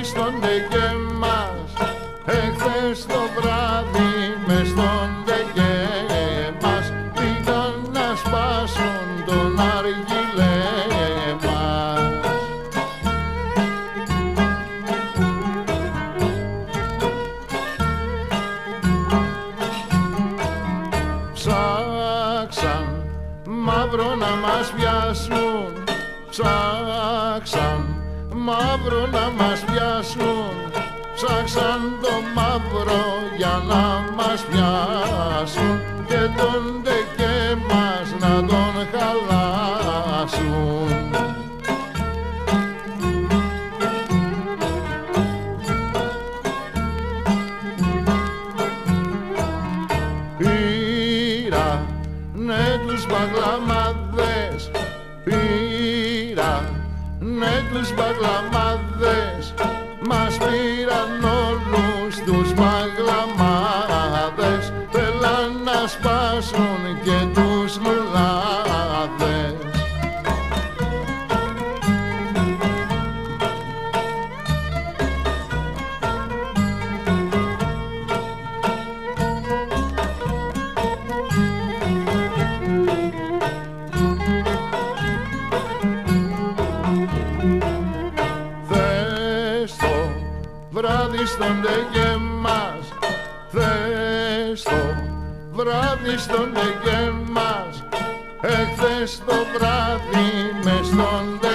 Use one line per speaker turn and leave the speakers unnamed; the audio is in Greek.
στον ντεγέ μας, εχθές το βράδυ μες στον ντεγέ μας πήγαν να σπάσουν τον αργυλέ μας. Ψάξαν μαύρο να μας πιάσουν, ψάξαν μαύρο να μας πιάσουν, ψάξαν το μαύρο για να μας πιάσουν και τον ντεκέ μας να τον χαλάσουν. Πήρανε τους μπαγλαμάδες, πήρανε τους μπαγλαμάδες, μας πήραν όλους τους μπαγλαμάδες, θέλαν να σπάσουν και τους λουλάδες. Βράδυ στον ντεγέ μας, θες το βράδυ στον ντεγέ μας, εχθές το βράδυ μες στον ντεγέ